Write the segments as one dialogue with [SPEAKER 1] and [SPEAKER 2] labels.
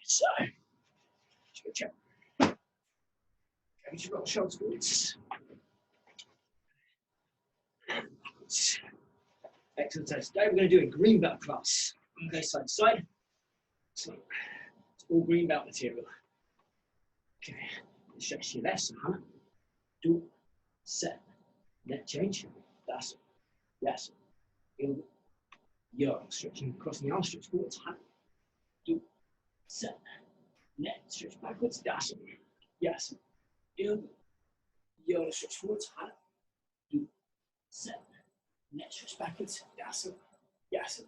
[SPEAKER 1] So, check. Okay, you've got the shoulders forwards. Excellent. So today we're going to do a green belt class. I'm going to go side to side. So it's all green belt material. Okay, stretch to your left. So Hannah, do, set, net change. That's it. Yes. You're stretching, crossing the arms, stretch forwards. Hannah, do, set, net, stretch backwards. That's it. Yes. You're stretch forwards. Hannah, do, set, net, stretch backwards. That's it. Yes.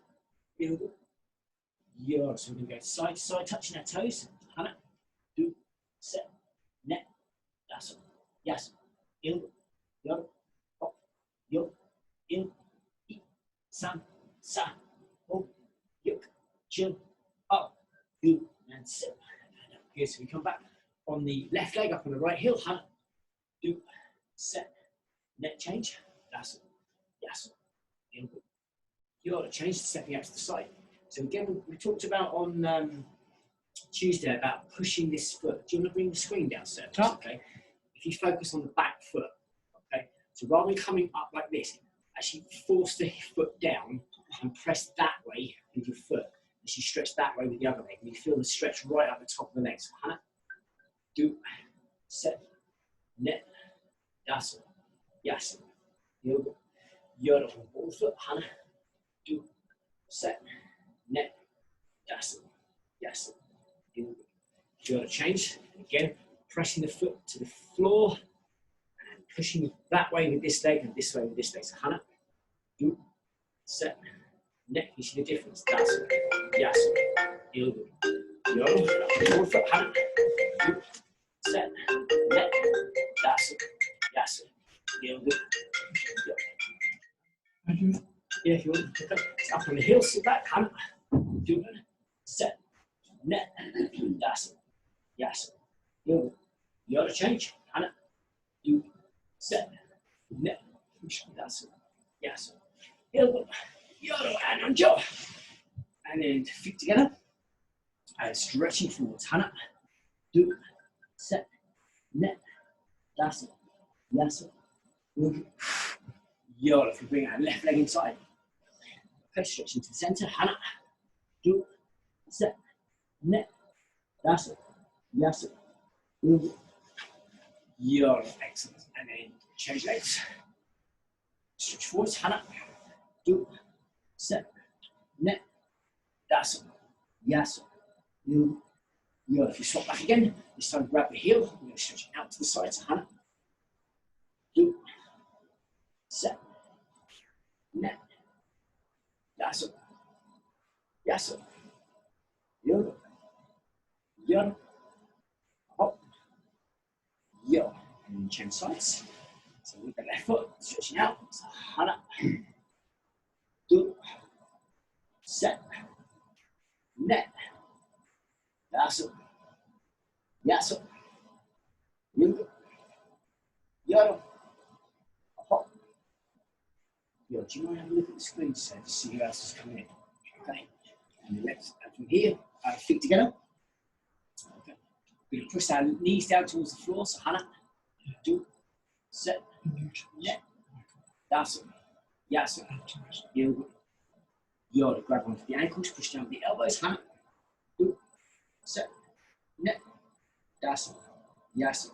[SPEAKER 1] You're so we're going to go side to side, touching our toes. Hannah, do, set, net, that's it. Yes. You're, hop, you're, sam, oh, yuk, chill, up, do, and sit. Okay, so we come back on the left leg, up on the right heel. Hannah, do, set, net change. That's it. Yes. You're change, stepping out to the side. So again, we talked about on Tuesday about pushing this foot. Do you want to bring the screen down, sir? Okay. If you focus on the back foot, okay. So rather than coming up like this, actually force the foot down and press that way with your foot. As you stretch that way with the other leg, and you feel the stretch right up the top of the leg. So Hannah, do, set, net, that's it. Yes. Yoga. Yoga from ball foot. Hannah, do, set, net, that's it. Yes. Yoga change. Again, pressing the foot to the floor and pushing that way with this leg and this way with this leg. So Hannah, do, set, net. You see the difference? That's it. Yes. Yoga. Yoga. Foot. Hannah, do, set, net. That's it. Yes. Yoga. Yeah, if you want to up on the heel, sit back, Hannah, do, set, net. That's it. Yes. Yoga. Yoga change. Hannah, do, set, net. That's it. Yes. Yoga. Yoga and on jaw. And then feet together. And stretching forwards. Hannah, do, set, net. That's it. Yes. Yoga. Yoga. If you bring our left leg inside. Okay, stretching to the center. Hannah, do, set, net. That's it. Yes. Yoga. Excellent. And then change legs. Stretch forwards. Hannah, do, set, net. That's it. Yes. Yoga. If you swap back again, this time grab the heel. We're going to stretch out to the side. So Hannah, do, set, net. That's it. Yes. Yoga. Yoga. Hop. Yoga. And change sides. So with the left foot, stretching out. So Hannah. Do. Set. Net. That's it. Yes. Yoga. Yoga. Hop. Yo, do you mind having a look at the screen, sir, to see who else is coming in? Okay. And let's from here, feet together. Okay. We're going to push our knees down towards the floor. So Hannah, do, set, net. That's it. Yes. Yoga. Yoga. Grab onto the ankles, push down with the elbows. Hannah, do, set, net. That's it. Yes.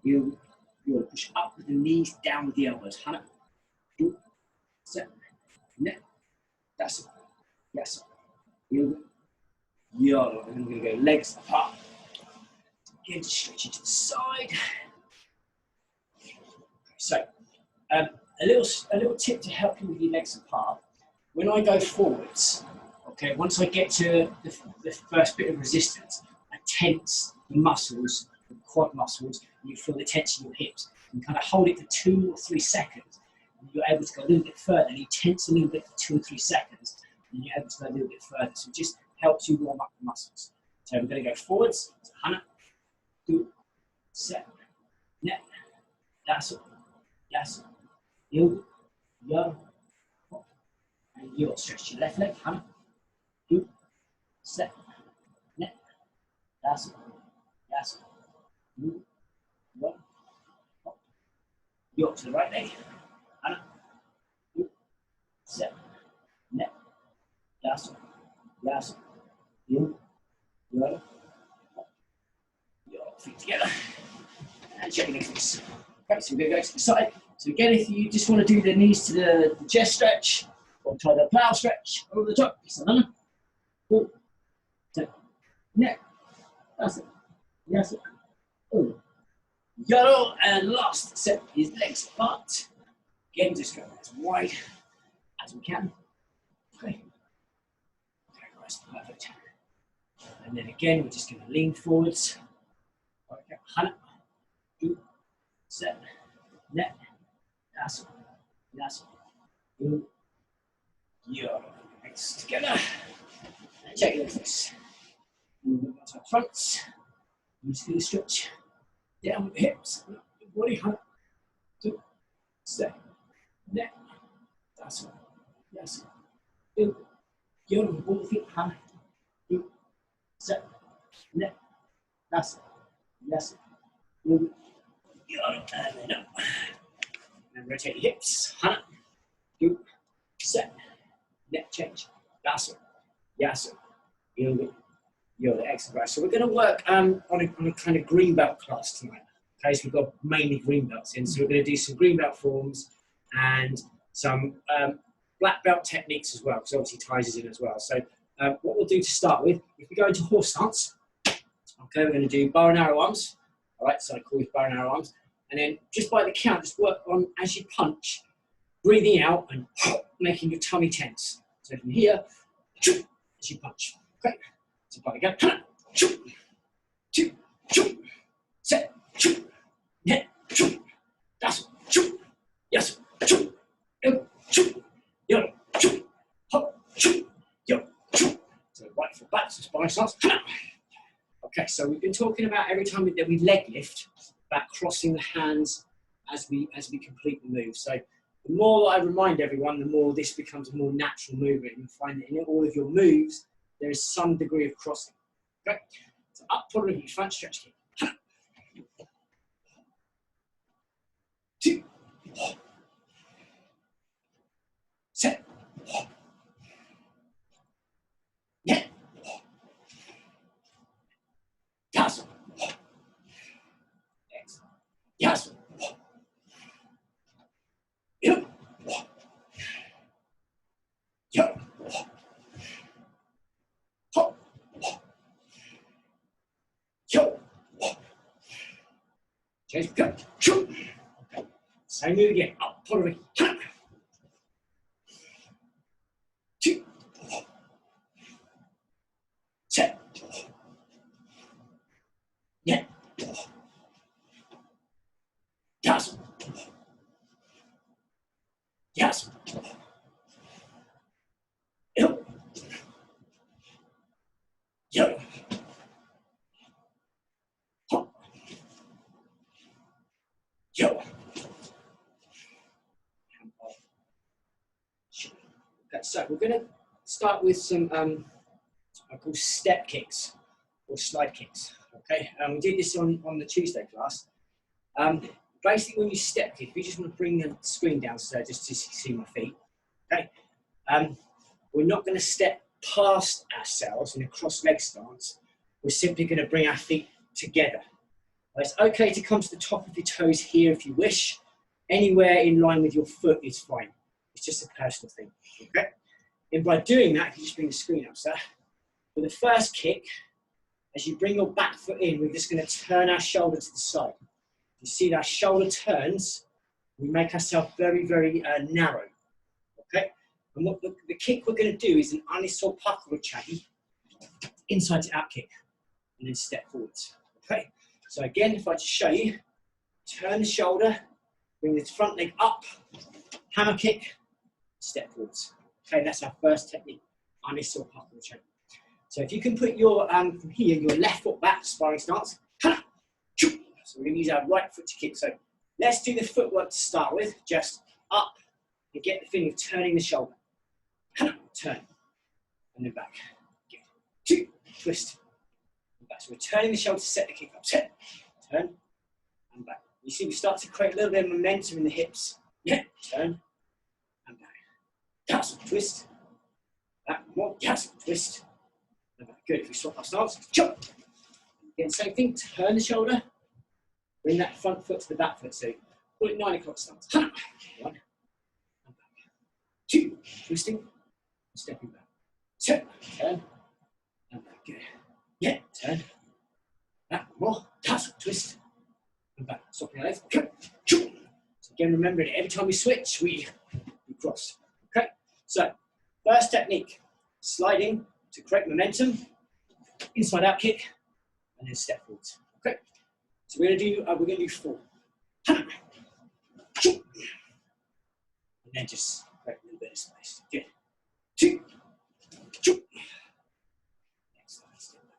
[SPEAKER 1] Yoga. Yoga. Push up with the knees, down with the elbows. Hannah, do, set, net, that's it. Yes. Yoga. Yoga. And then we're going to go legs apart. Again, stretch it to the side. So, a little tip to help you with your legs apart. When I go forwards, okay, once I get to the first bit of resistance, I tense the muscles, the quad muscles, and you feel the tension in your hips. You kind of hold it for 2 or 3 seconds. You're able to go a little bit further, and you tense a little bit for 2 or 3 seconds, and you're able to go a little bit further. So it just helps you warm up the muscles. So we're going to go forwards. So Hannah, do, set, net, that's it, yes, yoga, yoga, and yoga. Stretch your left leg. Hannah, do, set, net, That's it. That's it. One. York to the right leg. And up. Set. Net. That's it. That's it. You. York. Your feet together. And check your knees. Okay, so we're going to go to the side. So again, if you just want to do the knees to the chest stretch, or try the plow stretch over the top, it's another. 4, 10, neck. That's it. Yes. Oh. Yellow, and last set is legs apart. Again, just go as wide as we can. Okay. Okay, that's perfect. And then again, we're just going to lean forwards. Okay, 1, 2, set, net, that's your legs together. And check your legs. Move to the fronts. Use the stretch. Down with the hips. Body, 1, 2, set, net, that's your both feet, 1, 2, set, net, that's your and then up. And rotate your hips. 1, 2, set. Neck change. That's your exercise. So we're going to work on a kind of green belt class tonight. Okay, so we've got mainly green belts in. So we're going to do some green belt forms and some black belt techniques as well, because obviously ties is in as well. So what we'll do to start with, if we go into horse stance, okay, we're going to do bow and arrow arms. All right, so I call it bow and arrow arms. And then just by the count, just work on as you punch, breathing out and making your tummy tense. So from here, as you punch. Okay, so by again, 2, set, net, that's yes, yo, hop, yo. So right foot back, so spine starts. Okay, so we've been talking about every time that we leg lift, about crossing the hands as we complete the move. So the more I remind everyone, the more this becomes a more natural movement. You'll find that in all of your moves, there is some degree of crossing. Okay, so up, pull your front stretch kick. 2, set, net, yes, yes, yo, hop, yo, change, go, okay, same move again, up, pull away, 2, set, net, yes, yes, yo, hop, yo. Okay, so we're going to start with some I call step kicks or slide kicks. Okay, we did this on the Tuesday class. Basically, when you step kick, if you just want to bring the screen down so just to see my feet. Okay, we're not going to step past ourselves in a cross leg stance. We're simply going to bring our feet together. It's okay to come to the top of your toes here if you wish. Anywhere in line with your foot is fine. It's just a personal thing. Okay, and by doing that, you just bring the screen up, sir. For the first kick, as you bring your back foot in, we're just going to turn our shoulder to the side. You see that shoulder turns, we make ourselves very, very narrow. Okay? And what the kick we're going to do is an unisol pakruchai, inside to out kick, and then step forwards. Okay? So again, if I just show you, turn the shoulder, bring the front leg up, hammer kick, step forwards. Okay, that's our first technique, unisol pakruchai. So if you can put your, from here, your left foot back, sparring stance. So we're going to use our right foot to kick. So let's do the footwork to start with. Just up and get the feeling of turning the shoulder. Turn and then back. 2, twist, back. back. So we're turning the shoulder to set the kick up. Set, turn, and back. You see we start to create a little bit of momentum in the hips. Yeah, turn, and back. Castle twist. Back, more, castle twist. And back. Good, if we swap our stance, jump. Again, same thing, turn the shoulder. Bring that front foot to the back foot. So call it 9 o'clock stance. 1, and back. 2, twisting, stepping back. Turn, and back. Good. Yeah, turn. Back, more, castle twist. And back, swapping our legs. So again, remember that every time we switch, we cross. Okay, so first technique, sliding to create momentum, inside out kick, and then step forwards. Okay, so we're gonna do 4, and then just create a little bit of space. Good. 2,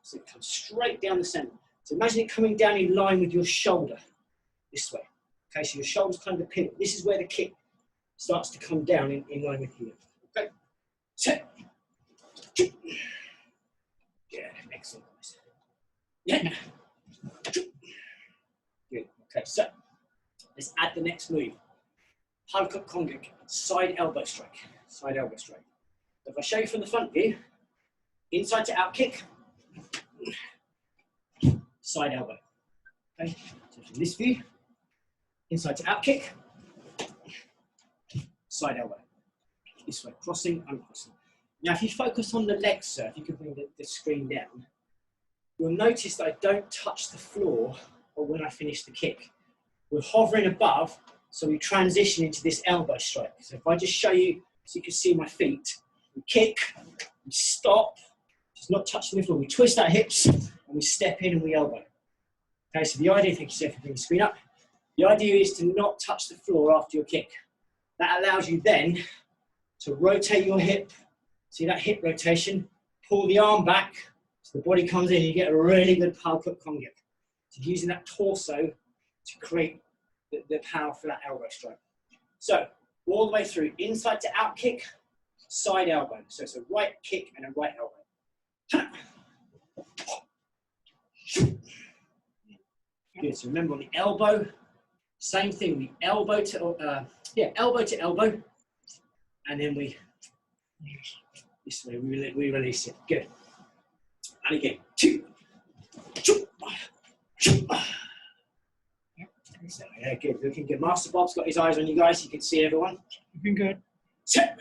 [SPEAKER 1] so it comes straight down the center. So imagine it coming down in line with your shoulder, this way. Okay, so your shoulder's kind of the pivot. This is where the kick starts to come down in line with you. Okay, set. Yeah, excellent. Yeah. Good. Okay, so let's add the next move. Halkuk Kongik, side elbow strike. Side elbow strike. So if I show you from the front view, inside to out kick, side elbow. Okay, so from this view, inside to out kick, side elbow. This way, crossing, uncrossing. Now, if you focus on the legs, sir, if you can bring the screen down, you'll notice that I don't touch the floor or when I finish the kick. We're hovering above, so we transition into this elbow strike. So if I just show you, so you can see my feet, we kick, we stop, just not touching the floor. We twist our hips, and we step in and we elbow. Okay, so the idea, thank you, sir, for bringing the screen up. The idea is to not touch the floor after your kick. That allows you then to rotate your hip. See that hip rotation? Pull the arm back so the body comes in. You get a really good Halkuk Kongik. So using that torso to create the power for that elbow strike. So all the way through, inside to out kick, side elbow. So it's a right kick and a right elbow. Good. So remember on the elbow, same thing. We elbow to elbow, and then we this way we release it. Good. And again, 2. Yeah, good. Looking good. Master Bob's got his eyes on you guys. You can see everyone.
[SPEAKER 2] Looking good.
[SPEAKER 1] Step.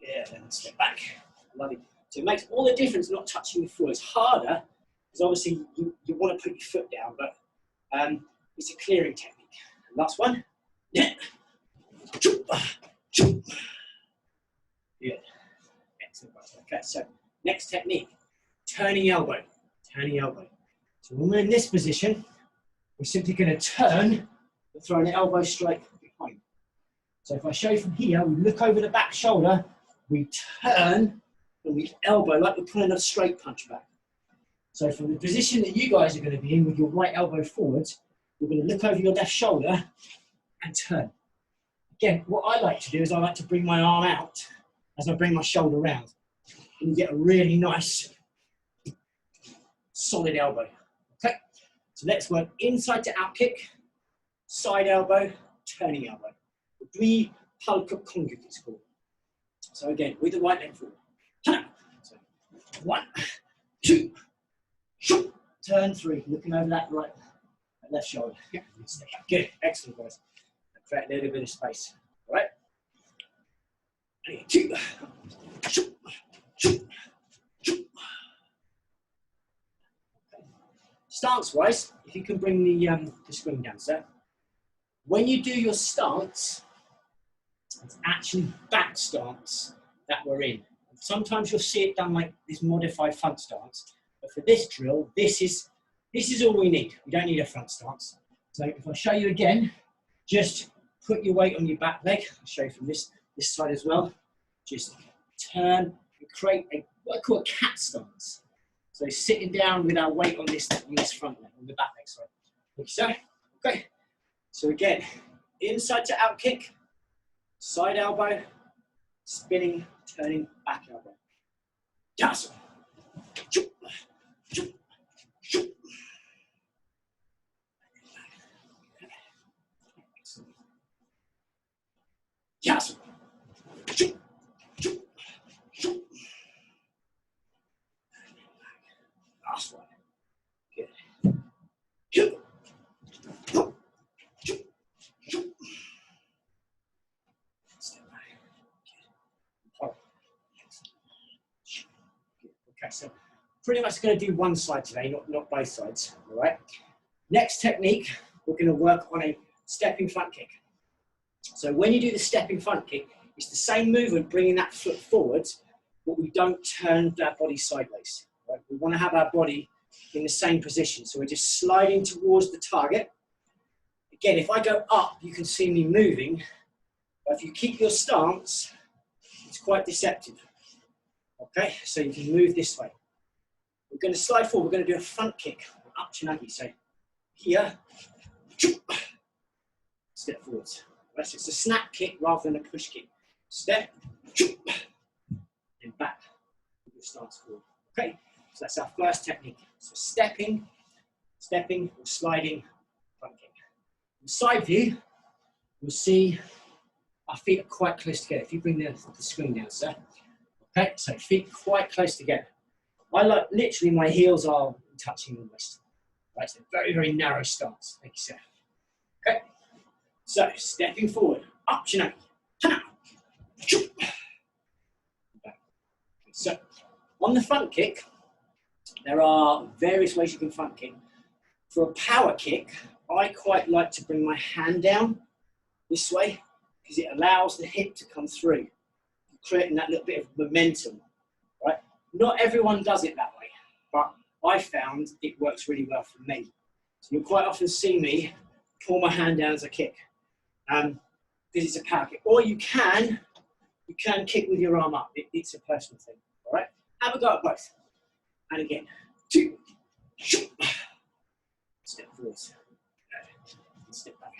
[SPEAKER 1] Yeah, then step back. Love it. So it makes all the difference not touching the floor. It's harder because obviously you want to put your foot down, but it's a clearing technique. Last one. Yeah. Good. Excellent. Okay, so next technique, turning elbow. Turning elbow. So when we're in this position, we're simply going to turn and throw an elbow straight behind. So if I show you from here, we look over the back shoulder, we turn, and we elbow like we're pulling a straight punch back. So from the position that you guys are going to be in with your right elbow forwards, you're going to look over your left shoulder and turn. Again, what I like to do is I like to bring my arm out as I bring my shoulder round. And you get a really nice, solid elbow. Okay, so let's work inside to out kick, side elbow, turning elbow. Three Halkuk Kongik it's called. So again, with the right leg forward. So 1, 2, turn 3, looking over that left shoulder. Yeah. Good, excellent guys. Create a little bit of space. All right. 2. Stance-wise, if you can bring the screen down, sir. When you do your stance, it's actually back stance that we're in. Sometimes you'll see it done like this modified front stance, but for this drill, this is all we need. We don't need a front stance. So if I show you again, just put your weight on your back leg. I'll show you from this side as well. Just turn and create what I call a cat stance. So sitting down with our weight on this front leg, on the back leg, sorry. Thank you, sir. Okay. So again, inside to out kick, side elbow, spinning, turning, back elbow. Yes. Yes. Last one. Good. Step back. Okay, so pretty much going to do one side today, not both sides. All right. Next technique, we're going to work on a stepping front kick. So when you do the stepping front kick, it's the same movement, bringing that foot forwards, but we don't turn our body sideways. Right? We want to have our body in the same position. So we're just sliding towards the target. Again, if I go up, you can see me moving. But if you keep your stance, it's quite deceptive. Okay, so you can move this way. We're going to slide forward. We're going to do a front kick, up chinagi. So here, step forwards. Right, so it's a snap kick rather than a push kick. Step, and back. Your stance forward. Okay, so that's our first technique. So stepping, or sliding, front kick. In side view, you'll see our feet are quite close together. If you bring the screen down, sir. Okay, so feet quite close together. I like literally my heels are touching the waist. Right, so very, very narrow stance. Thank you, sir. Okay, so stepping forward, up chinagi. So on the front kick, there are various ways you can front kick. For a power kick, I quite like to bring my hand down this way because it allows the hip to come through, creating that little bit of momentum, right? Not everyone does it that way, but I found it works really well for me. So you'll quite often see me pull my hand down as a kick because it's a power kick. Or you can kick with your arm up. It's a personal thing, all right? Have a go at both. And again, 2, step forwards, step back,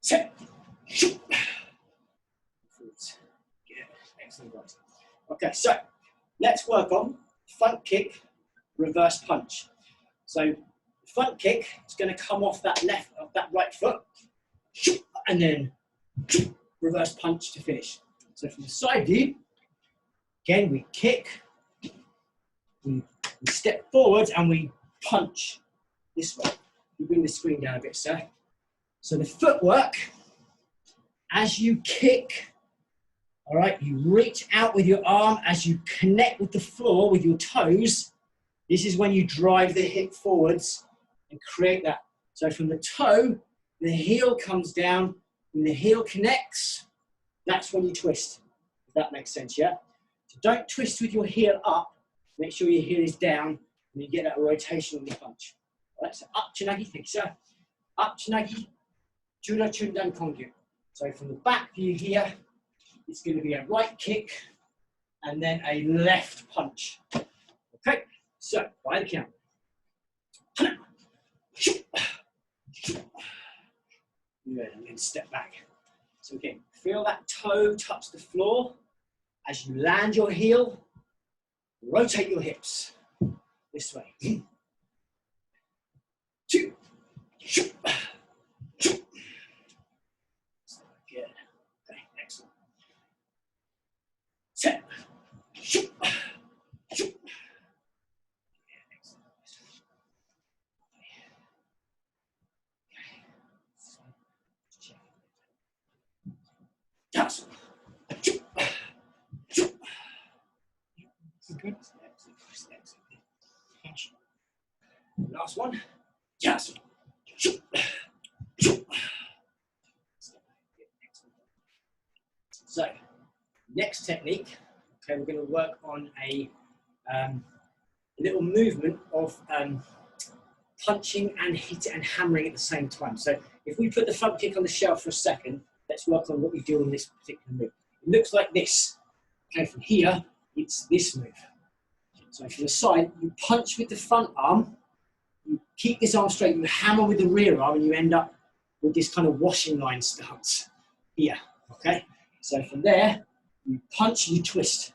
[SPEAKER 1] step, forwards. Good, excellent, guys. Okay, so let's work on front kick, reverse punch. So front kick is going to come off that right foot, and then reverse punch to finish. So from the side view, again we kick, we step forwards and we punch this way. You bring the screen down a bit, sir. So the footwork, as you kick, all right, you reach out with your arm as you connect with the floor with your toes. This is when you drive the hip forwards and create that. So from the toe, the heel comes down. When the heel connects, that's when you twist. If that makes sense, yeah? So don't twist with your heel up. Make sure your heel is down and you get that rotation on the punch. All right, so up chinagi, thank you, sir. Up chinagi, jura chundan kongyu. So from the back view here, it's going to be a right kick and then a left punch. Okay, so by the count. Good, and then step back. So again, feel that toe touch the floor. As you land your heel, rotate your hips this way. 2. Good. Okay, excellent. 10. Yes. Good. Last one. Yes. So, next technique. Okay, we're going to work on a little movement of punching and hitting and hammering at the same time. So, if we put the front kick on the shelf for a second, let's work on what we do on this particular move. It looks like this. Okay, from here, it's this move. So from the side, you punch with the front arm, you keep this arm straight, you hammer with the rear arm, and you end up with this kind of washing line stance here, okay? So from there, you punch and you twist.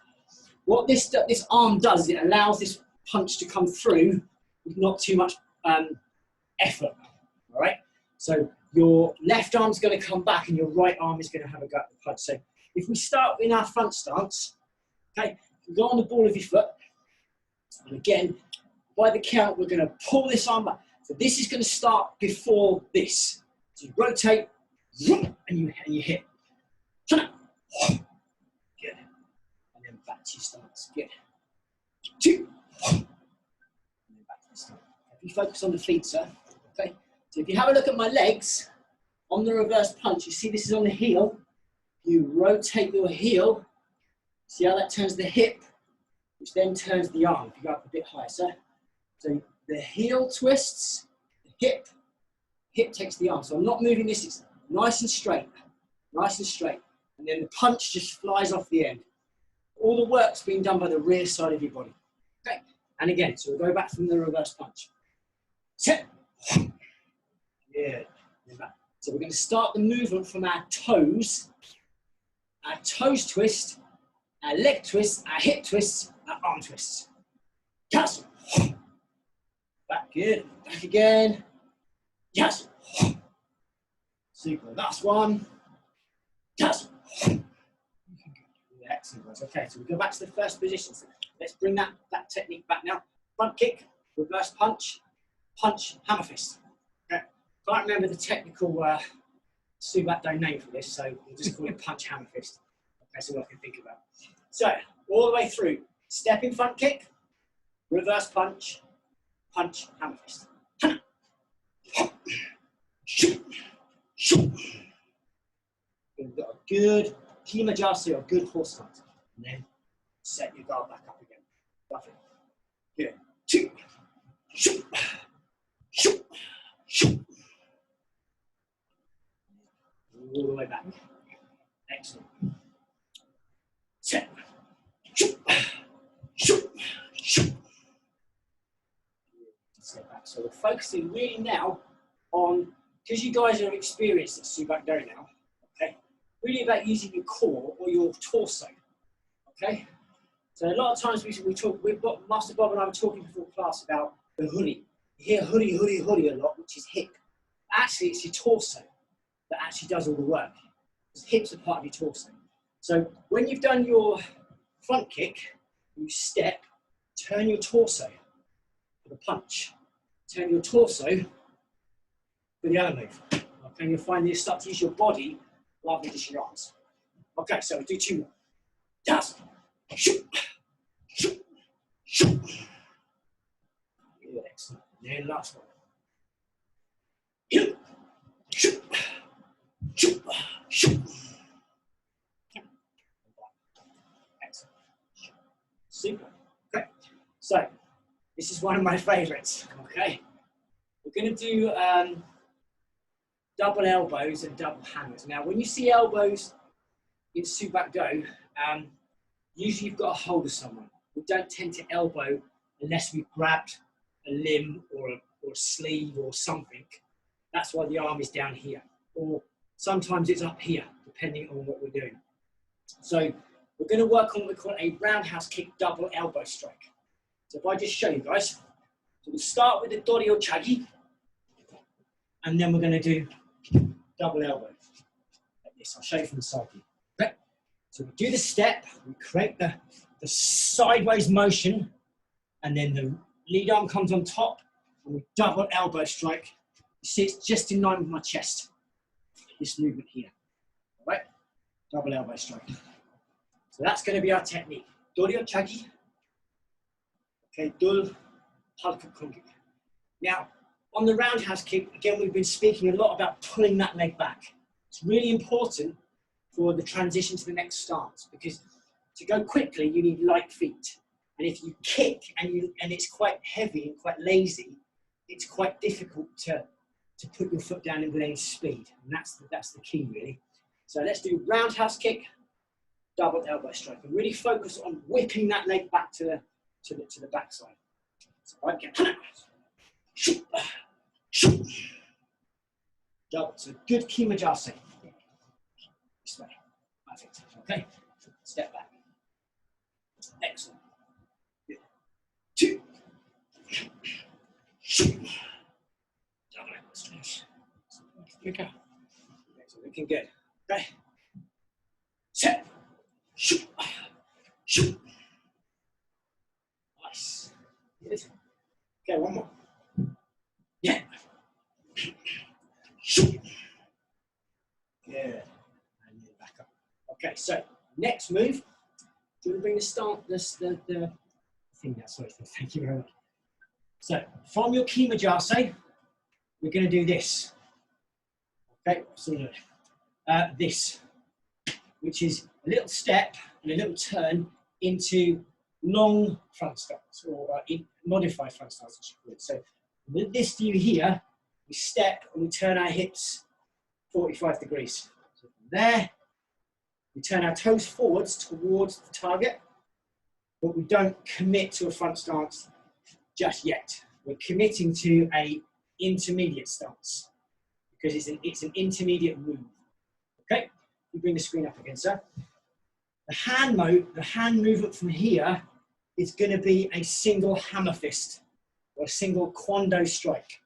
[SPEAKER 1] What this arm does is it allows this punch to come through with not too much effort, all right? So your left arm's going to come back and your right arm is going to have a go at the punch. So if we start in our front stance, okay, you go on the ball of your foot, and again, by the count, we're going to pull this arm back. So this is going to start before this. So you rotate, and you hit. Good. And then back to your stance. Good. 2. And then back to the stance. If you focus on the feet, sir. Okay. So if you have a look at my legs, on the reverse punch, you see this is on the heel. You rotate your heel. See how that turns the hip, which then turns the arm. If you go up a bit higher, sir. So the heel twists, the hip takes the arm. So I'm not moving this, it's nice and straight. Nice and straight. And then the punch just flies off the end. All the work's being done by the rear side of your body. Okay. And again, so we'll go back from the reverse punch. Set. Yeah. So we're going to start the movement from our toes twist, our leg twist, our hip twists, our arm twists. Yes. Back, good. Back again. Yes. Super. Last one. Yes. Excellent. Okay, so we go back to the first position. So let's bring that technique back now. Front kick, reverse punch, punch, hammer fist. Okay. Can't remember the technical Subak Do name for this, so we'll just call it punch, hammer fist. That's all I can think about. So all the way through, stepping front kick, reverse punch, punch, hammer fist. You've got a good Kimajasi or good horse stance. And then set your guard back up again. Lovely. Good. 2. Shoot. Shoot. Shoot. All the way back. Excellent. Set. Shoot. Shoot. Shoot. Step back. So we're focusing really now on, because you guys are experienced at Subak Do now, okay, really about using your core or your torso, okay? So a lot of times we talk, Master Bob and I were talking before class about the hoodie. You hear hoodie a lot, which is hip. Actually, it's your torso that actually does all the work. Because hips are part of your torso. So when you've done your front kick, you step, turn your torso for the punch. Turn your torso for the other move. Okay, and you'll find you start to use your body rather than just your arms. Okay, so we do 2 more. Yes. Shoot. Shoot. Shoot. Good, excellent. And then last one. Shoot. Shoot. Shoot. Shoot. Excellent. Super. Okay. So this is one of my favorites. Okay. We're going to do double elbows and double hammers. Now, when you see elbows in Subak Do, usually you've got a hold of someone. We don't tend to elbow unless we've grabbed a limb or a sleeve or something. That's why the arm is down here. Or sometimes it's up here, depending on what we're doing. So we're going to work on what we call a roundhouse kick double elbow strike. So if I just show you guys. So we'll start with the Dori or Chagi. And then we're going to do double elbow. Like this. I'll show you from the side view. Okay? So we do the step, we create the sideways motion, and then the lead arm comes on top, and we double elbow strike. You see it's just in line with my chest. This movement here. All right? Double elbow strike. So that's going to be our technique. Dori or Chagi. Okay, Dul, Halka Kungi. Now, on the roundhouse kick, again, we've been speaking a lot about pulling that leg back. It's really important for the transition to the next stance, because to go quickly, you need light feet. And if you kick and it's quite heavy and quite lazy, it's quite difficult to put your foot down with any speed. And that's the key, really. So let's do roundhouse kick, double elbow strike, and really focus on whipping that leg back to the backside. So, okay. Shoot, shoot. Double. So good Kimajase. This way. Perfect. Okay. Step back. Excellent.
[SPEAKER 2] quicker.
[SPEAKER 1] So looking good. Okay. Set. Shoot. Shoot. Nice. Good. Okay, one more. Yeah. Shoot. Good. And then back up. Okay, so next move. Do you want to bring the start, the thing there? Sorry, thank you very much. So from your Kimajase, we're going to do this. Okay, so this, which is a little step and a little turn into long front stance, or modified front stance, as you call it. So with this view here, we step and we turn our hips 45 degrees. So from there, we turn our toes forwards towards the target, but we don't commit to a front stance just yet. We're committing to an intermediate stance because it's an intermediate move. Okay, you bring the screen up again, sir. The hand movement from here is going to be a single hammer fist or a single Kwando strike.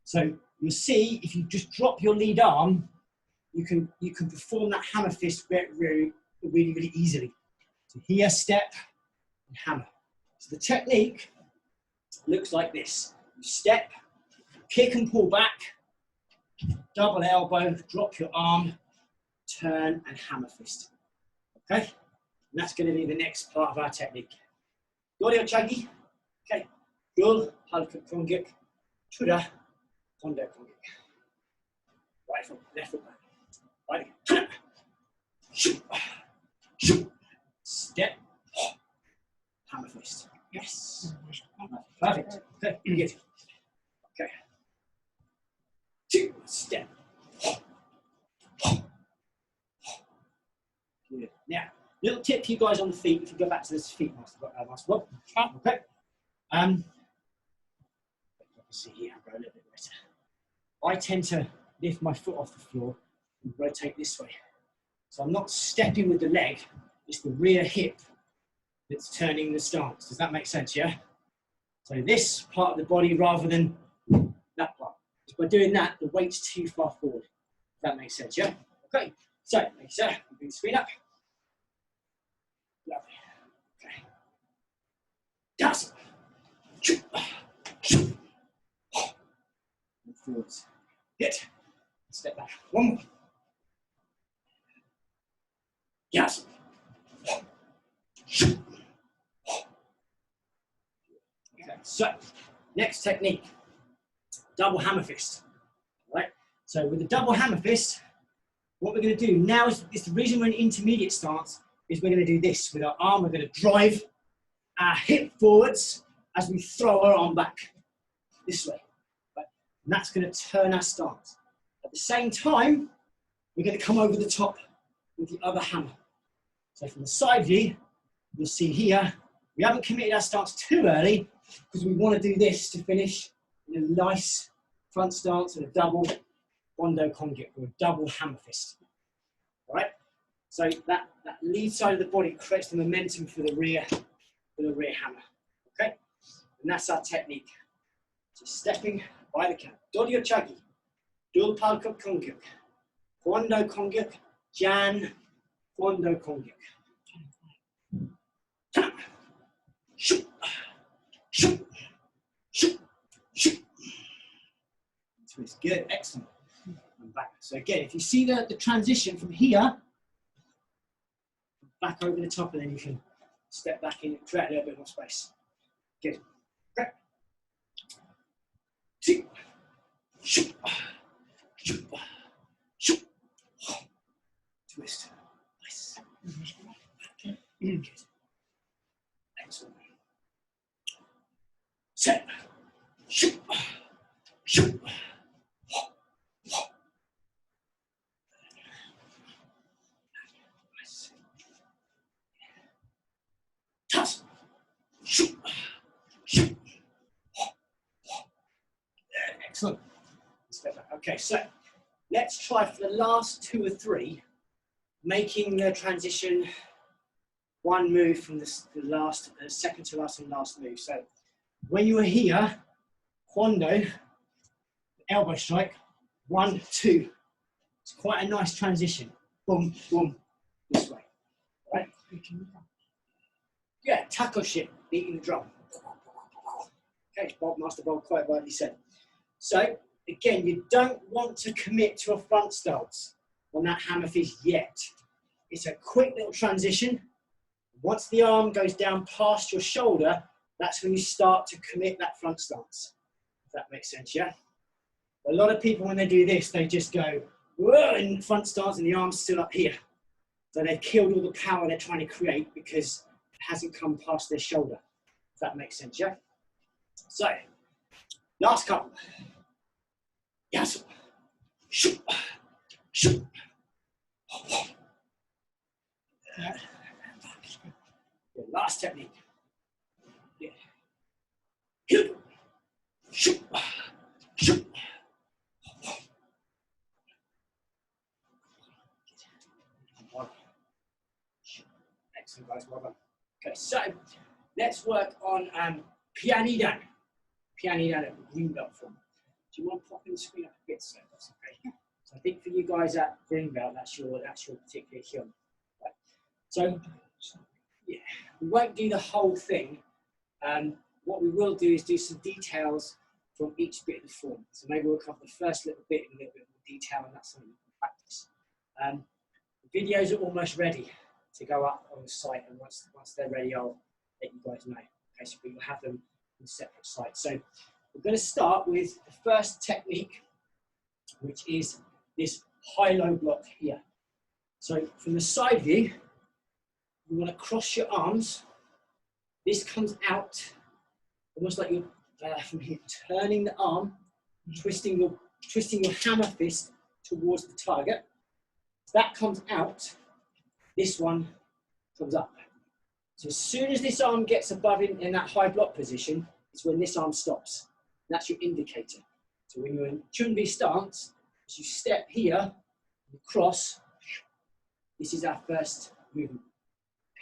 [SPEAKER 1] So you'll see if you just drop your lead arm, you can perform that hammer fist really easily. So here, step and hammer. So the technique looks like this. You step, kick and pull back, double elbow, drop your arm, turn and hammer fist. Okay? And that's going to be the next part of our technique. Dorio chagi. Okay. Gul, halka kongyuk, chuda, kondo kongyuk. Right foot, left foot back. Right again. Shoot. Shoot. Step. Hammer fist. Yes. Perfect. Okay. Good. Okay. Two. Step. Good. Now, little tip for you guys on the feet. If you go back to this feet master block. Okay. Let's see here. I'll go a little bit better. I tend to lift my foot off the floor and rotate this way. So I'm not stepping with the leg. It's the rear hip that's turning the stance. Does that make sense? Yeah. So this part of the body rather than that part. Just by doing that, the weight's too far forward. If that makes sense. Yeah. Okay. So, thank you, sir. Bring the screen up. Lovely. Okay. Down. Shoot. Shoot. Forwards. Hit. Step back. One more. Yes. Shoot. Okay. So, next technique. Double hammer fist. All right. So with the double hammer fist, what we're going to do now is the reason we're in intermediate stance is we're going to do this with our arm. We're going to drive our hip forwards as we throw our arm back this way. Right? And that's going to turn our stance. At the same time, we're going to come over the top with the other hammer. So from the side view, you'll see here, we haven't committed our stance too early because we want to do this to finish in a nice front stance and a double Kwando kongyuk or a double hammer fist. All right? So that lead side of the body creates the momentum for the rear hammer. Okay? And that's our technique. So stepping by the count. Dorio chagi, dul palkop kongyuk, Kwando kongyuk, jan, Kwando kongyuk. Shoot, shoot, shoot, shoot. Twist, good, excellent. And back. So again, if you see the transition from here, back over the top, and then you can step back in and create a little bit more space. Good. Okay. Shoot, shoot, shoot, shoot. Twist. Nice. Good. Excellent. Set. Shoot. Shoot. Nice. Toss. Shoot. Shoot. Excellent. Okay, so let's try for the last two or three, making the transition one move from the last, second to last and last move. So when you are here, Kwando, elbow strike, 1, 2, It's quite a nice transition. Boom, boom, this way. Right? Yeah, taco shit, beating the drum. Okay, Master Bob quite rightly said. So, again, you don't want to commit to a front stance on that hammer fist yet. It's a quick little transition. Once the arm goes down past your shoulder, that's when you start to commit that front stance. If that makes sense, yeah? A lot of people, when they do this, they just go, whoa, in front stance and the arm's still up here. So they've killed all the power they're trying to create because it hasn't come past their shoulder. If that makes sense, yeah? So, last couple. Yes. Shoot. Shoot. Last technique. Yeah. Shoot. Shoot. Shoot. Excellent, guys. Well done. Okay, so let's work on Pyung E Dan. Pyung E Dan at green belt form. Do you want to pop in the screen up a bit, so that's okay? So I think for you guys at green belt, that's your particular Hyung. Right. So yeah, we won't do the whole thing. What we will do is do some details from each bit of the form. So maybe we'll cover the first little bit in a little bit more detail, and that's something we can practice. The videos are almost ready to go up on the site, and once they're ready, I'll let you guys know. Okay, so we'll have them on separate sites. So we're going to start with the first technique, which is this high-low block here. So from the side view, you want to cross your arms. This comes out almost like you're from here, turning the arm, twisting your hammer fist towards the target. If that comes out, this one comes up. So as soon as this arm gets above in that high block position, it's when this arm stops. That's your indicator. So when you're in Chunbi stance, as you step here, you cross, this is our first movement,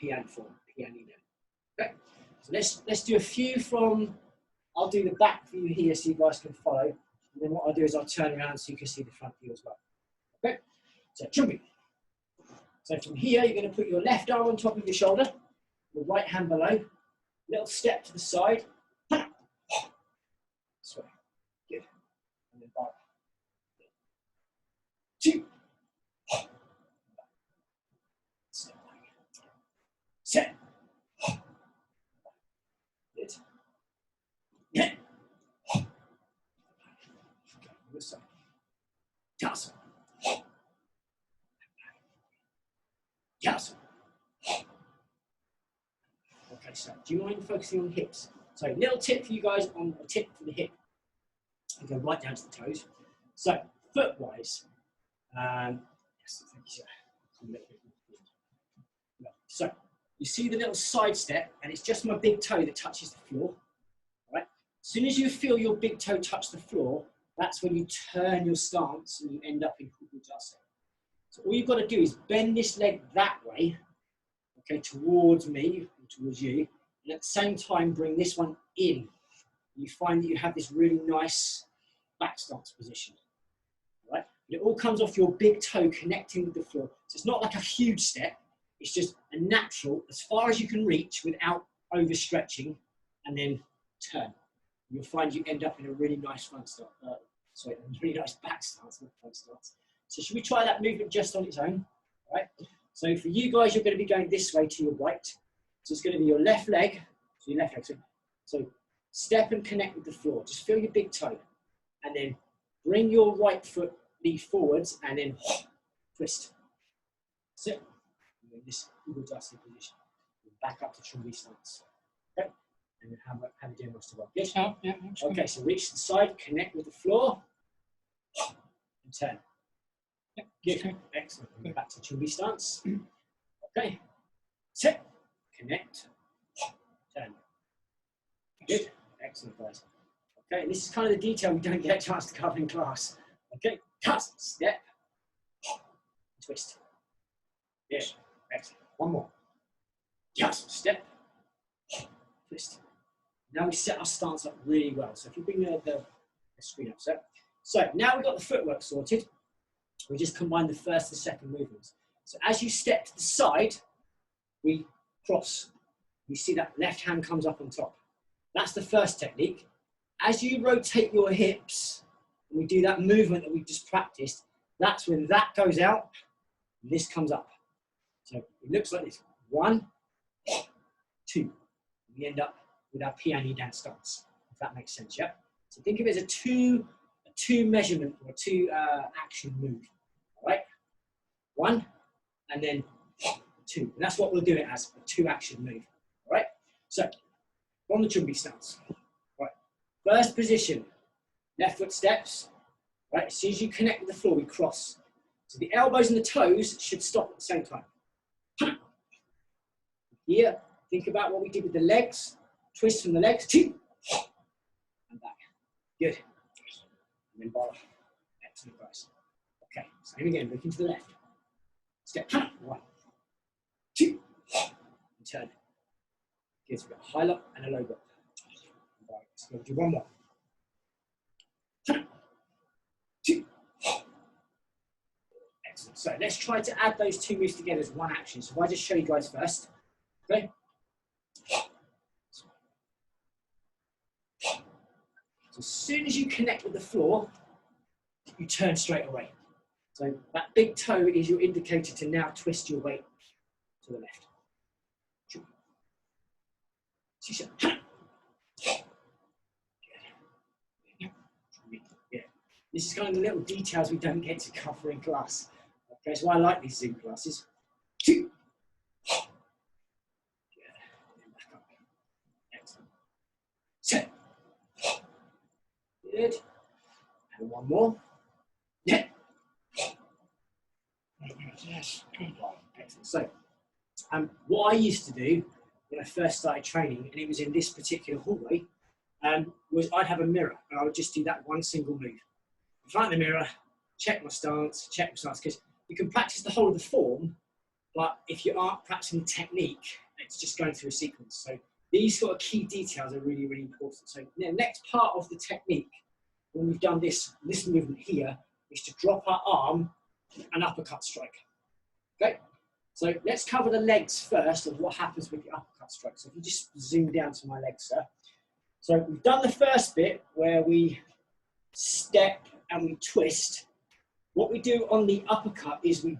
[SPEAKER 1] Pyung form, Pyung E Dan. Okay, so let's do a few from, I'll do the back view here so you guys can follow. And then what I'll do is I'll turn around so you can see the front view as well. Okay, so Chunbi. So from here, you're going to put your left arm on top of your shoulder, your right hand below, little step to the side. This way. Good. And then back. 2. Set. Good. Yeah. This side. Toss. Yes. Okay, so do you mind focusing on the hips? So little tip for you guys on a tip for the hip. You go right down to the toes. So foot-wise, yes, thank you, sir. So you see the little side step, and it's just my big toe that touches the floor. All right. As soon as you feel your big toe touch the floor, that's when you turn your stance and you end up in Kuku-jase. So all you've got to do is bend this leg that way, okay, towards me, towards you, and at the same time bring this one in. You find that you have this really nice back stance position, all right? But it all comes off your big toe connecting with the floor. So it's not like a huge step, it's just a natural, as far as you can reach without overstretching, and then turn. You'll find you end up in a really nice front stance, a really nice back stance, not front stance. So should we try that movement just on its own? All right. So for you guys, you're going to be going this way to your right. So it's going to be your left leg. So your left leg. So step and connect with the floor. Just feel your big toe. And then bring your right foot knee forwards and then twist. Sit. And then this Kuku-jase position. Back up to Chunbi stance. Okay. And then have a doing most of it. Yes? Yeah. Okay, so reach the side, connect with the floor, and turn. Good. Okay. Excellent. Go back to Chunbi stance. Okay. Sit. Connect. Turn. Good. Excellent, guys. Okay, and this is kind of the detail we don't get a chance to cover in class. Okay. Cut. Step. Twist. Yes. Excellent. One more. Just step. Twist. Now we set our stance up really well. So if you bring the screen up, so now we've got the footwork sorted. We just combine the first and second movements. So as you step to the side, we cross. You see that left hand comes up on top. That's the first technique. As you rotate your hips, and we do that movement that we've just practiced, that's when that goes out, and this comes up. So it looks like this. 1, 2. We end up with our Pyung E Dan stance, if that makes sense, yeah? So think of it as a two measurement or two action move, all right? 1, and then 2. And that's what we'll do it as, a 2 action move, all right? So, on the Chumbi stance, all right? First position, left foot steps, right? As soon as you connect with the floor, we cross. So the elbows and the toes should stop at the same time. Here, think about what we did with the legs. Twist from the legs, 2, and back. Good. And then bottom. Excellent, guys. Okay, same again, looking to the left. Step, 1, 2, and turn. Good, so we've got a high lock and a low lock. Right, let's go do one more. 2. Excellent. So let's try to add those 2 moves together as one action. So if I just show you guys first. Okay. So as soon as you connect with the floor, you turn straight away. So that big toe is your indicator to now twist your weight to the left. Yeah. This is kind of the little details we don't get to cover in class. Okay, that's why I like these Zoom classes. 2. Excellent. Set. Good. And one more. Yeah. Yes. Excellent. So, what I used to do when I first started training, and it was in this particular hallway, was I'd have a mirror, and I would just do that one single move. In front of the mirror, check my stance, because you can practice the whole of the form, but if you aren't practicing the technique, it's just going through a sequence. So these sort of key details are really, really important. So the next part of the technique, when we've done this movement here, is to drop our arm and uppercut strike. Okay, so let's cover the legs first of what happens with the uppercut strike. So if you just zoom down to my legs, sir. So we've done the first bit where we step and we twist. What we do on the uppercut is we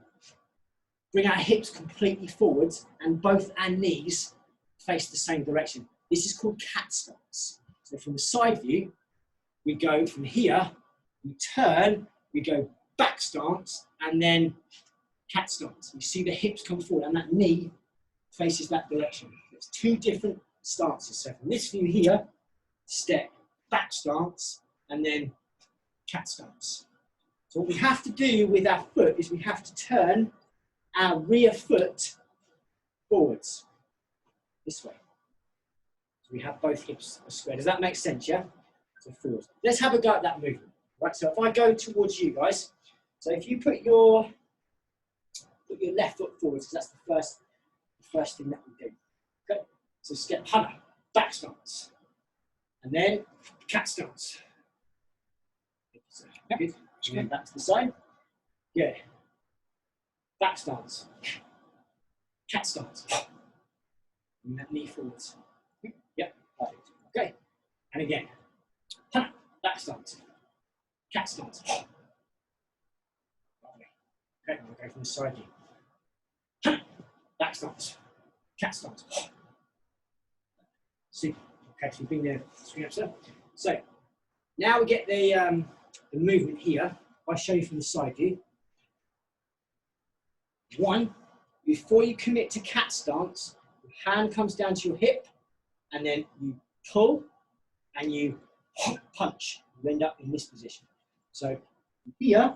[SPEAKER 1] bring our hips completely forwards and both our knees face the same direction. This is called cat stance. So from the side view, we go from here, we turn, we go back stance, and then cat stance. You see the hips come forward and that knee faces that direction. It's 2 different stances. So from this view here, step, back stance, and then cat stance. So what we have to do with our foot is we have to turn our rear foot forwards, this way. So we have both hips square. Does that make sense, yeah? So forwards. Let's have a go at that movement. Right, so if I go towards you guys, so if you put your left foot forwards, because that's the first thing that we do. Okay, so step hunter, back stance, and then cat stance. Yep. Good. And then back to the side. Good. Back stance. Cat stance. And that knee forwards. Yep. Perfect. Okay. And again. Back stance. Cat stance. Lovely. Okay. We'll go from the side view. Back stance. Cat stance. Super. Okay. So you bring the swing up, sir. So now we get the movement here. I'll show you from the side view. 1, before you commit to cat stance, your hand comes down to your hip, and then you pull and you punch. You end up in this position. So here,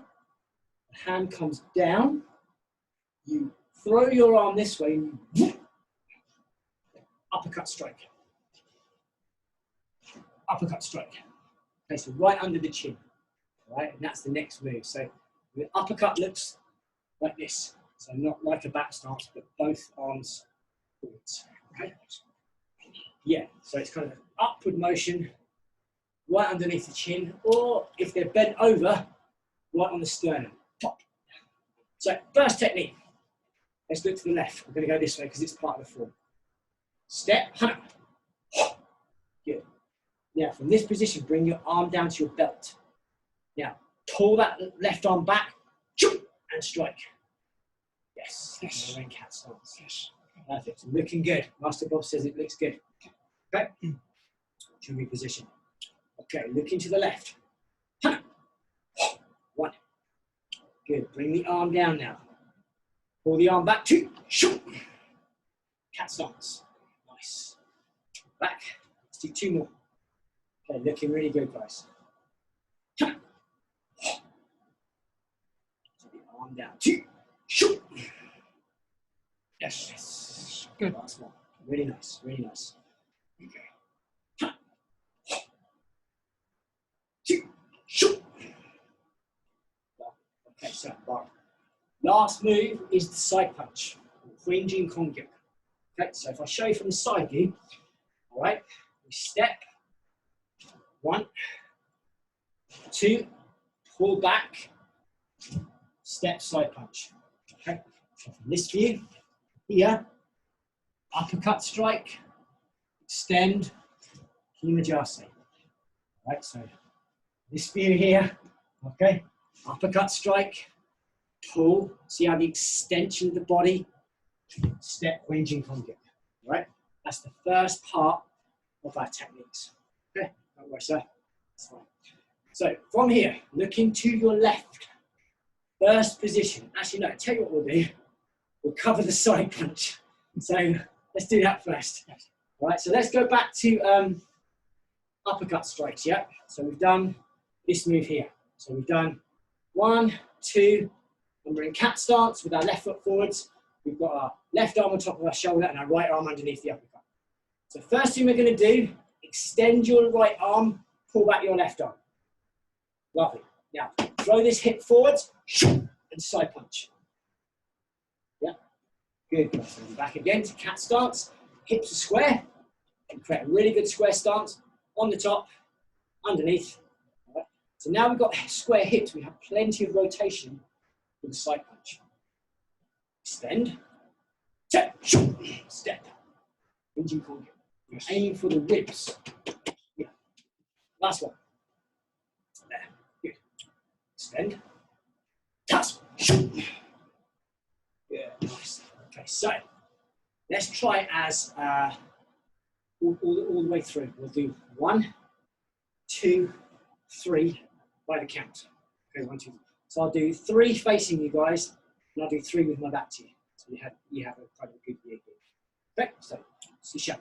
[SPEAKER 1] the hand comes down, you throw your arm this way, and you uppercut strike. Uppercut strike. Okay, so right under the chin. Right, and that's the next move. So the uppercut looks like this. So not like a back stance, but both arms forwards. Okay. Yeah, so it's kind of an upward motion right underneath the chin, or if they're bent over, right on the sternum. Pop, So first technique. Let's look to the left. We're going to go this way because it's part of the form. Step, good. Now from this position, bring your arm down to your belt. Now pull that left arm back and strike. Yes, yes. Cat stance. Yes. Perfect. Looking good. Master Bob says it looks good. Okay. To reposition. Okay, looking to the left. One. Good. Bring the arm down now. Pull the arm back. Two. Cat stance. Nice. Back. Let's do two more. Okay, looking really good, guys. So the arm down. Two. Yes. Yes. Good. Last one. Really nice. Really nice. Okay. Two. Okay, so bar. Last move is the side punch. Okay, so if I show you from the side view, all right, we step, 1, 2, pull back, step, side punch. Okay, so from this view, here, uppercut strike, extend, himajase. All right, so this view here, okay, uppercut strike, pull, see how the extension of the body, step, ranging conjure. All right, that's the first part of our techniques. Okay, don't worry, sir. That's fine. So from here, looking to your left, first position. Actually, no, tell you what we'll do. We'll cover the side punch. So let's do that first. All right, so let's go back to uppercut strikes. Yeah, so we've done this move here. So we've done 1, 2, and we're in cat stance with our left foot forwards. We've got our left arm on top of our shoulder and our right arm underneath the uppercut. So first thing we're going to do, extend your right arm, pull back your left arm. Lovely. Now, throw this hip forwards and side punch. Yeah, good. And back again to cat stance. Hips are square. And create a really good square stance on the top, underneath. All right. So now we've got square hips. We have plenty of rotation with the side punch. Extend, step, step. You're aiming for the ribs. Yeah. Last one. There. Good. Extend. Toss. Yeah. Nice. Okay. So let's try as all the way through. We'll do 1, 2, 3 by the count. Okay. 1, 2, 3. So I'll do 3 facing you guys. And I'll do 3 with my back to you. So you have a quite a good view here. Okay, so C#.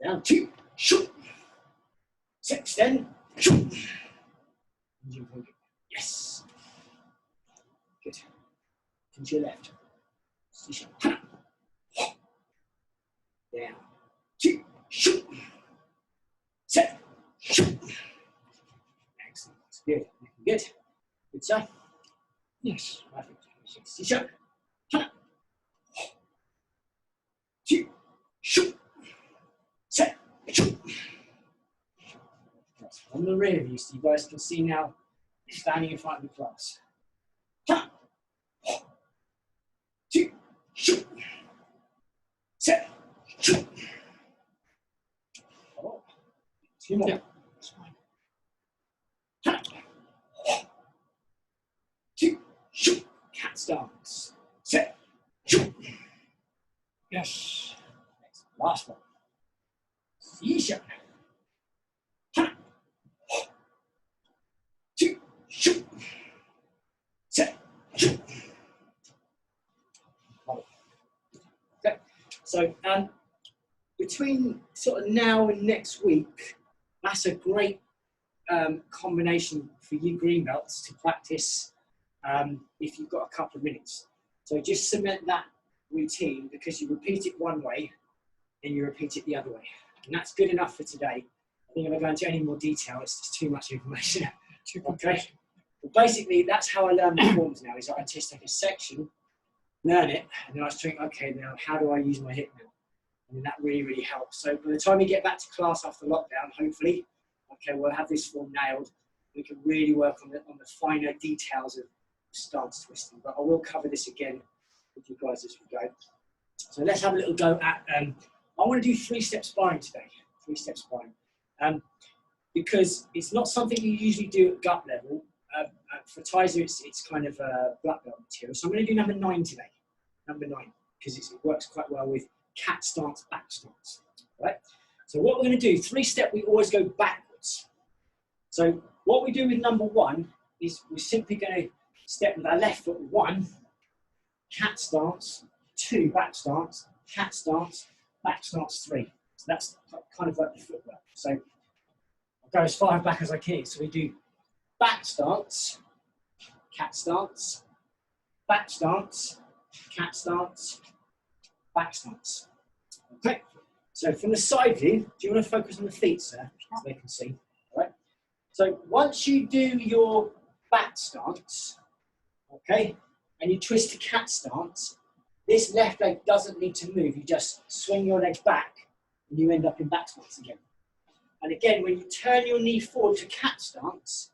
[SPEAKER 1] Down 2, extend. Yes. Good. To your left. C#. Down 2, set. Excellent. Good. Good. Good, sir. Yes. Perfect. C#. 2, set. That's from the rear view, so you guys can see now standing in front of the class. 2, set. Oh, 2 more. Yeah. That's fine. 2, cat stance. Set. Yes. Next, last one. C#. 2, set. Okay. So between sort of now and next week, that's a great combination for you green belts to practice if you've got a couple of minutes. So just cement that routine because you repeat it one way and you repeat it the other way. And that's good enough for today. I think if I go into any more detail, it's just too much information. Okay. Well, basically, that's how I learn the forms now, is I just take a section, learn it, and then I just think, okay, now how do I use my hip now? And that really, really helps. So by the time you get back to class after lockdown, hopefully, okay, we'll have this form nailed. We can really work on the finer details of stance twisting, but I will cover this again with you guys as we go. So let's have a little go at, I want to do 3-step sparring today, 3-step sparring, because it's not something you usually do at gut level. For Tizer, it's kind of black belt material. So I'm going to do number 9 today, number 9, because it works quite well with cat stance, back stance, right? So what we're going to do, 3-step, we always go backwards. So what we do with number 1 is we're simply going to step with our left foot 1, cat stance, 2, back stance, cat stance, back stance 3. So that's kind of like the footwork. So I'll go as far back as I can. So we do back stance, cat stance, back stance, cat stance, back stance. Okay, so from the side view, do you want to focus on the feet, sir, so they can see? All right. So once you do your back stance, okay, and you twist to cat stance, this left leg doesn't need to move. You just swing your legs back and you end up in back stance again. And again, when you turn your knee forward to cat stance,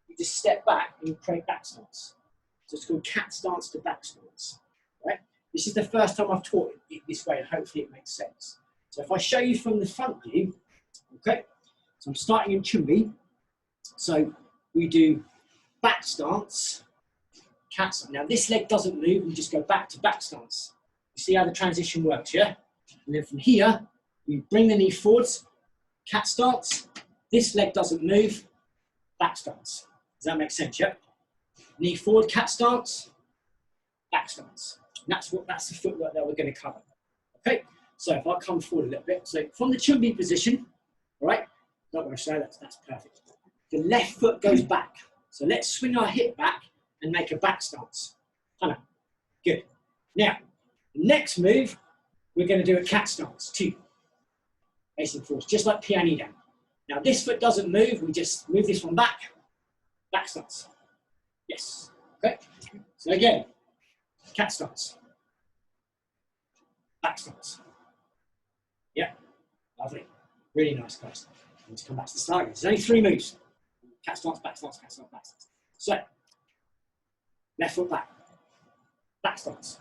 [SPEAKER 1] you just step back and you create back stance. So it's called cat stance to back stance, right? This is the first time I've taught it this way, and hopefully it makes sense. So if I show you from the front view, okay, so I'm starting in Chumbi. So we do back stance, cat stance. Now this leg doesn't move, we just go back to back stance. You see how the transition works, yeah? And then from here, you bring the knee forwards, cat stance, this leg doesn't move, back stance. Does that make sense, yeah? Knee forward, cat stance, back stance. And that's the footwork that we're going to cover. Okay, so if I come forward a little bit, so from the Chumbi position, all right, not going to show that's perfect. The left foot goes back. So let's swing our hip back and make a back stance. Good. Now, the next move, we're going to do a cat stance, 2. Facing forwards, just like Pyung E Dan. Now this foot doesn't move, we just move this one back stance. Yes, okay. So again, cat stance, back stance. Yeah, lovely. Really nice, guys. I need to come back to the start again. There's only 3 moves. Cat stance, back stance, cat stance, back stance. So, left foot back stance,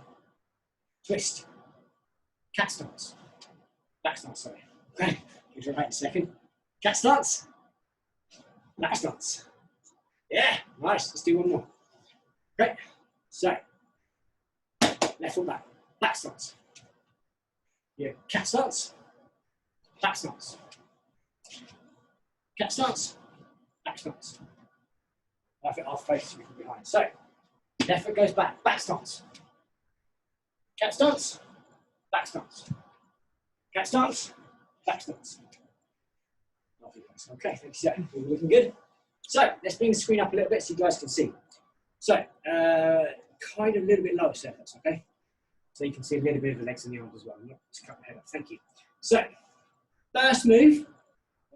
[SPEAKER 1] twist, cat stance, back stance, sorry. Okay, give it right in a second. Cat stance, back stance. Yeah, nice. Let's do one more. Great. So, left foot back stance. Yeah, cat stance, back stance. Cat stance, back stance. I think I'll face you from behind. So, left foot goes back stance. Cat stance, back stance. Cat stance, back stance. Okay, thank you, we're looking good. So, let's bring the screen up a little bit so you guys can see. So, kind of a little bit lower surface, okay? So you can see a little bit of the legs and the arms as well. Just cut my head off, thank you. So, first move,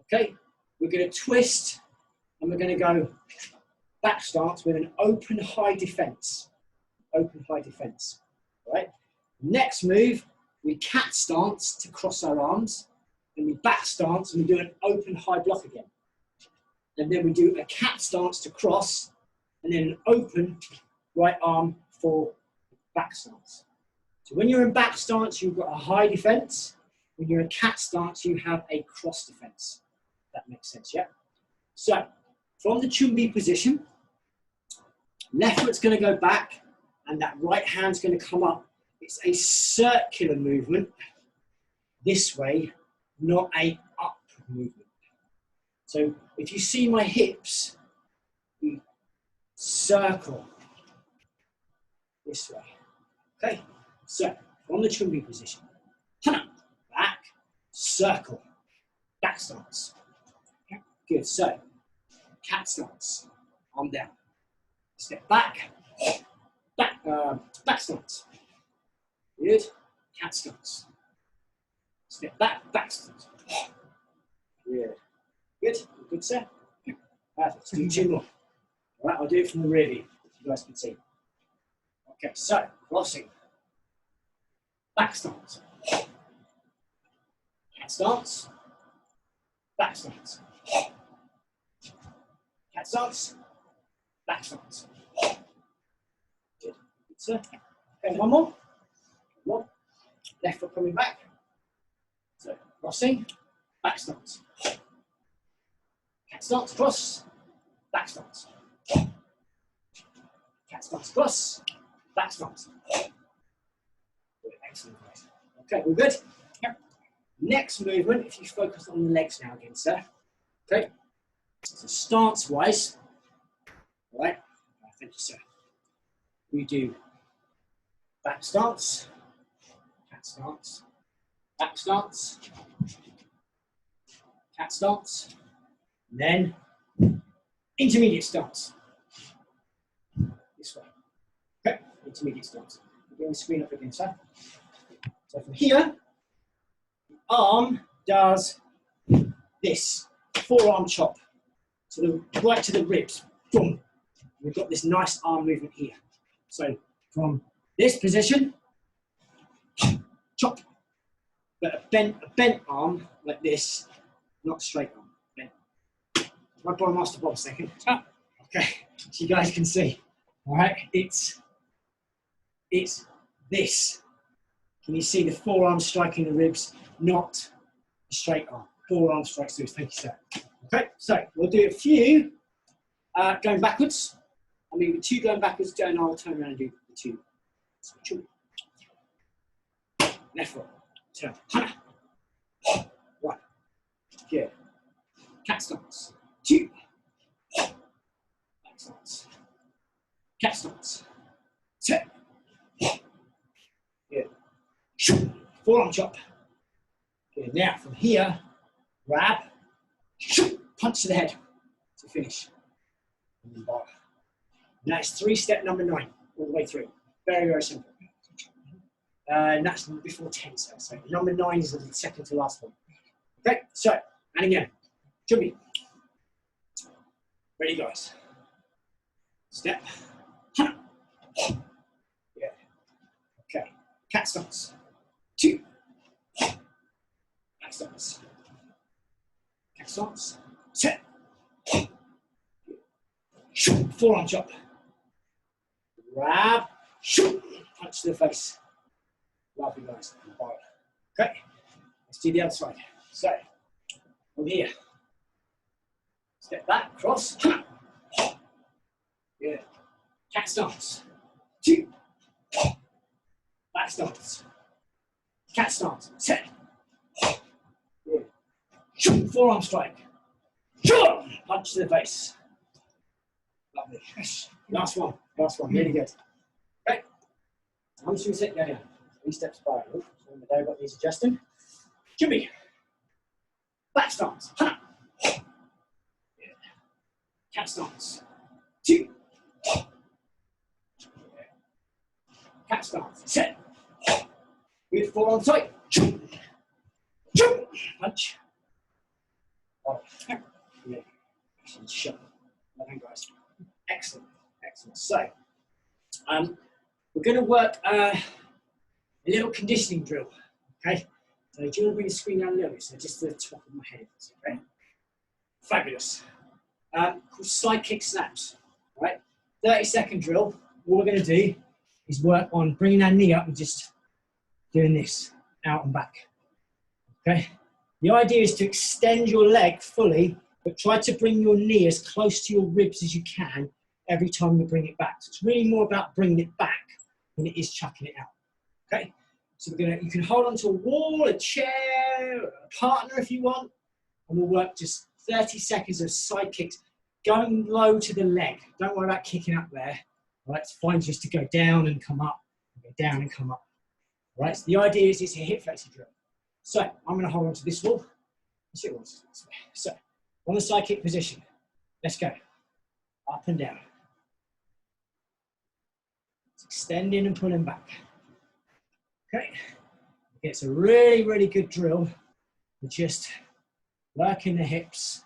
[SPEAKER 1] okay, we're going to twist and we're going to go back stance with an open high defense. Open high defense, all right? Next move, we cat stance to cross our arms, then we back stance and we do an open high block again. And then we do a cat stance to cross, and then an open right arm for back stance. So when you're in back stance, you've got a high defense. When you're in cat stance, you have a cross defense. That makes sense, yeah? So from the Chumbi position, left foot's going to go back, and that right hand's going to come up. It's a circular movement this way, not a up movement. So if you see my hips, we circle this way. Okay, so from the Chumbi position, back, circle, back stance. Good, so cat stance, arm down. Step back, back stance. Good, cat stance. Step back stance. Good. Good, sir. Perfect. Let's do 2 more. All right, I'll do it from the rear view, so you guys can see. Okay, so crossing, back stance, cat stance, back stance, cat stance, back stance. Good, sir. Okay, one more. One. Left foot coming back. So crossing, back stance. Cat stance, cross, back stance. Cat stance, cross, back stance. Excellent, guys. Okay, all good? Yep. Next movement, if you focus on the legs now again, sir. Okay, so stance-wise, all right, thank you, sir. We do back stance, cat stance, back stance, cat stance, and then intermediate stance. This way. Okay, intermediate stance. Bring the screen up again, sir. So from here, the arm does this forearm chop to the right to the ribs. Boom. We've got this nice arm movement here. So from this position, chop, but a bent arm like this, not straight arm. Bent. I'll borrow Master Bob a second. Okay, so you guys can see. All right, it's this. Can you see the forearm striking the ribs, not a straight arm? Forearm strikes through. Thank you, sir. Okay, so we'll do a few going backwards. I mean, two going backwards, and I'll turn around and do the two. Left foot, turn. One. Good. Cat stance. Two. Back stance. Cat stance. Ten. Good. Forearm chop. Good. Now from here, grab, punch to the head to finish. Now it's three-step number 9, all the way through. Very, very simple. And that's before 10, so number 9 is the second to last one. Okay, so, and again, jumping. Ready, guys. Step. Yeah. Okay, cat stance. 2. Back stance. Cat stance. 10. Forearm chop. Grab. Punch to the face. Lovely, guys. Okay, let's do the other side. So, from here. Step back, cross. Good. Cat stance. 2. Back stance. Cat stance. 10. Good. Forearm strike. Punch to the face. Lovely. Last one. Last one. Really good. Okay. I'm just going to sit down. 3-step spiral. So on the day, got these adjusting. Jimmy. Back stance. Cat stance. 2. Cat stance. 10. Good. Forearm tight. Punch. Yeah. Shut. Guys. Excellent. Excellent. So, we're going to work a little conditioning drill. Okay. So, do you want to bring the screen down a little bit? So, just to the top of my head. Okay. Fabulous. Called side kick snaps. All right. 30-second drill. What we're going to do is work on bringing our knee up and just doing this out and back. Okay. The idea is to extend your leg fully, but try to bring your knee as close to your ribs as you can every time you bring it back. So it's really more about bringing it back than it is chucking it out. Okay? So you can hold onto a wall, a chair, a partner if you want, and we'll work just 30 seconds of side kicks, going low to the leg. Don't worry about kicking up there. All right? It's fine just to go down and come up, go down and come up. All right? So the idea is it's a hip flexor drill. So I'm going to hold on to this wall. So on the side kick position, let's go. Up and down. It's extending and pulling back. Okay. It's a really, really good drill for just working the hips,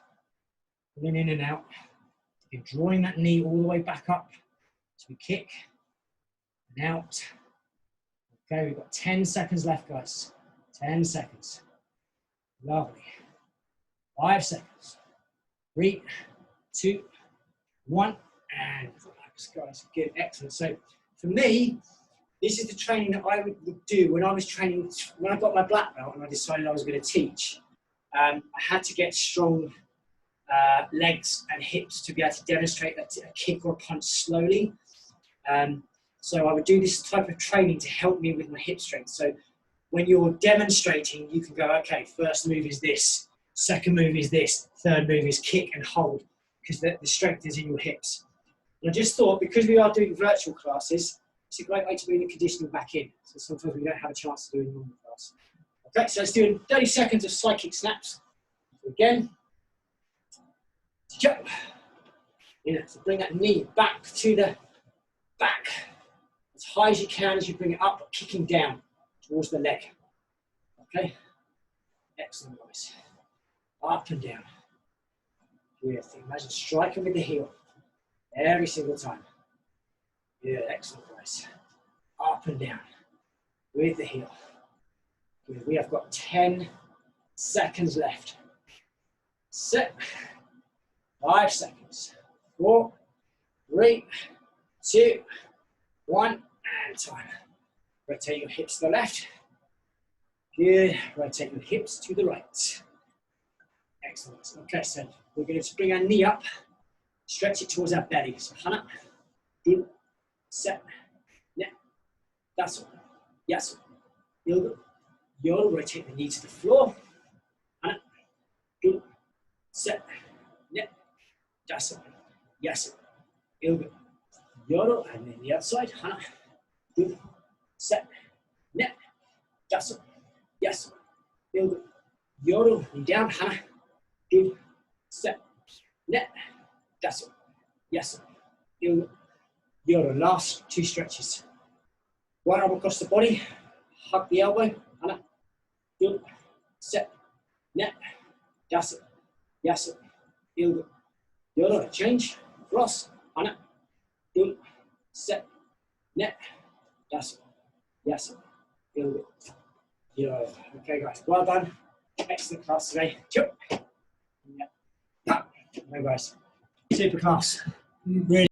[SPEAKER 1] pulling in and out. You're drawing that knee all the way back up as we kick and out. Okay, we've got 10 seconds left, guys. 10 seconds. Lovely. 5 seconds. 3, 2, 1, and relax, guys. Good, excellent. So for me, this is the training that I would do when I was training, when I got my black belt and I decided I was going to teach. I had to get strong legs and hips to be able to demonstrate a kick or a punch slowly. So I would do this type of training to help me with my hip strength. So when you're demonstrating, you can go, okay, first move is this, second move is this, third move is kick and hold, because the strength is in your hips. And I just thought, because we are doing virtual classes, it's a great way to bring the conditioning back in. So sometimes we don't have a chance to do a normal class. Okay, so let's do 30 seconds of cyclic snaps. Again. Yeah, so bring that knee back to the back. As high as you can as you bring it up, kicking down towards the leg. Okay? Excellent, guys. Up and down. Good. Imagine striking with the heel every single time. Good, excellent, guys. Up and down with the heel. Good. We have got 10 seconds left. Set. 5 seconds. 4, 3, 2, 1, and time. Rotate your hips to the left. Good. Rotate your hips to the right. Excellent. Okay, so we're going to bring our knee up, stretch it towards our belly. So hana, good, set, ne, that's all. Yes. You'll rotate the knee to the floor. Hana, good, set, ne, that's all. Yes. Yoro, and then the outside. Hana, good, set, ne, that's all. Yes. Yoro, knee down. Hana. Good, set, net, that's all. Yes, your last 2 stretches. One arm across the body, hug the elbow, Hana. Good, set, net, that's it. Yes, your change, cross, Hana. Good, set, net, that's it. Yes, okay, guys, well done. Excellent class today. Yeah. Right, guys, super class. Really